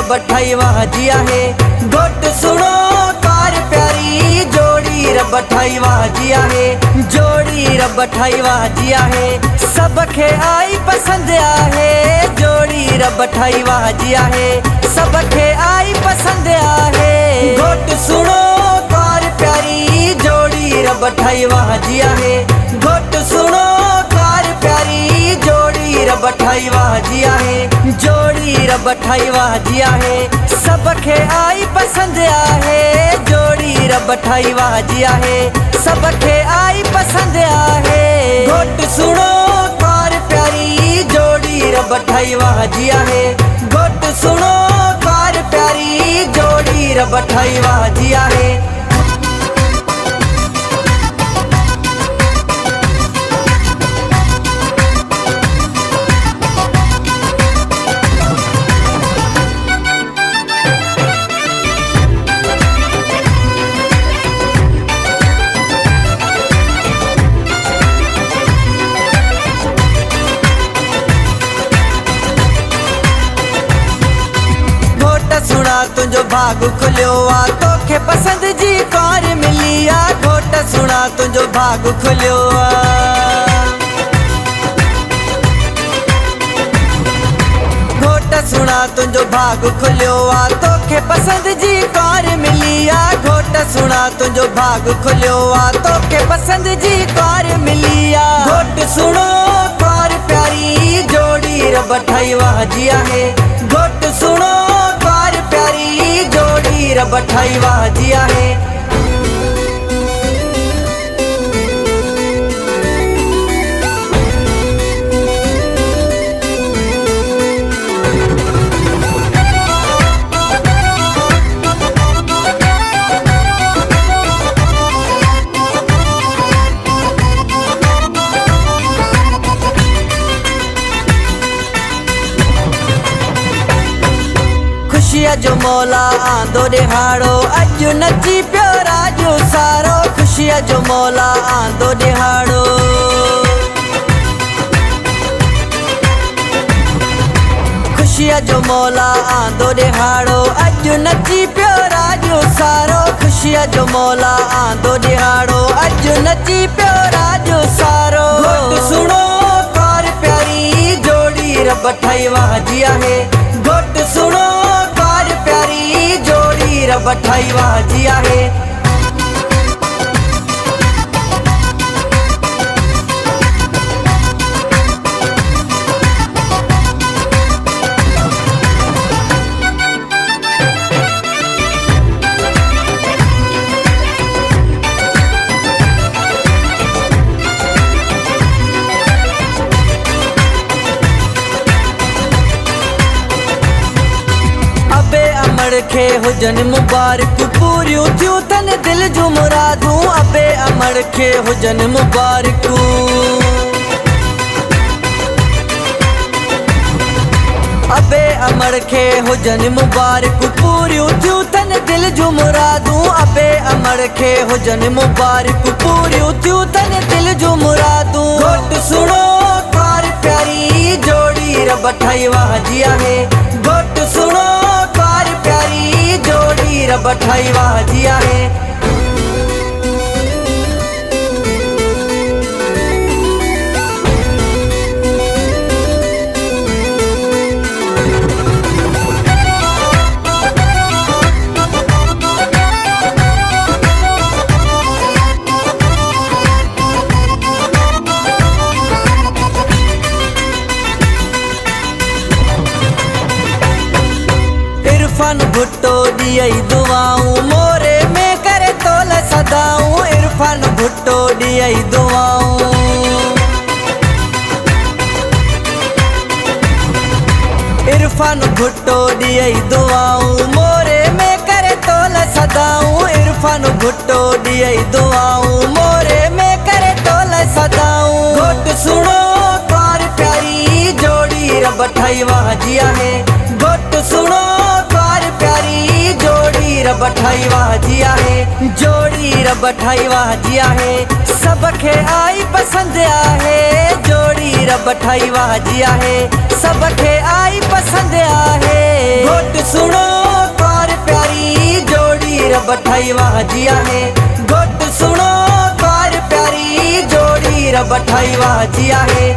रब ठाईवा जिया है। घोट सुनो कार प्यारी जोड़ी रब ठाईवा जिया है। जोड़ी रब ठाईवा जिया है। सबके आई पसंद आहे जोड़ी रब ठाईवा जिया है। सबके आई पसंद आहे। घोट सुनो कार प्यारी जोड़ी रब ठाईवा जिया है। घोट सुनो कार प्यारी जोड़ी रब ठाईवा जिया है। जोड़ी रब ठाईवा जिया है। सबके आई पसंद आहे जोड़ी रब ठाईवा जिया है। सबके आई पसंद आहे। घोट सुनो कार प्यारी जोड़ी रब ठाईवा जिया है। घोट सुनो कार प्यारी जोड़ी रब ठाईवा जिया है। सुना तुझो भाग खुलियो आ तोखे पसंद जी कार मिली आ। घोट सुना तुझो भाग खुलियो आ। घोट सुना तुझो भाग खुलियो आ तोखे पसंद जी कार मिली आ। घोट सुना तुझो भाग खुलियो आ तोखे पसंद जी कार मिली आ। घोट सुनो कार प्यारी जोड़ी रब ठाईवा जिया है। घोट सुनो कार प्यारी जोड़ी रब ठाईवा जिया है। खुशिया जो मौला आंदो दिहाड़ो अज नची पियो राजू सारो। खुशिया जो मौला आंदो दिहाड़ो। खुशिया जो मौला आंदो दिहाड़ो अज नची पियो राजू सारो। खुशिया जो मौला आंदो दिहाड़ो अज नची पियो राजू सारो। घोट सुनो कार प्यारी जोड़ी रब ठाईवा जिया है। घोट सुनो कार प्यारी जोड़ी रब ठाईवा जिया है। अमड़ खे हुजन मुबारक पूरियूं थियूं तन दिल जूं मुरादूं। अबे अमड़ खे हुजन मुबारक। अबे अमड़ खे हुजन मुबारक पूरियूं थियूं तन दिल जूं मुरादूं। अबे अमड़ खे हुजन मुबारक पूरियूं थियूं तन दिल जूं मुरादूं। घोट सुनो कार प्यारी जोड़ी रब ठाईवा जिया है। घोट सुनो कार प्यारी जोड़ी रब ठाईवा जिया है। इरफान भुट्टो दियई दुआऊं मोरे में करे तोल सदाऊं। इरफान भुट्टो दियई दुआऊं। इरफान भुट्टो दियई दुआऊं मोरे में करे तोल सदाऊं। इरफान भुट्टो दियई दुआऊं मोरे में करे तोल सदाऊं। घोट सुनो कार प्यारी जोड़ी रब ठाईवा जिया है। घोट सुनो कार प्यारी जोड़ी रब ठाही वाजी आहे जोड़ी रब ठाही वाजी आहे सबके आई पसंद आहे जोड़ी रब ठाही वाजी आहे सबके आई पसंद आहे घोट सुनो कार प्यारी जोड़ी रब ठाही वाजी आहे घोट सुनो कार प्यारी जोड़ी रब ठाही वाजी आहे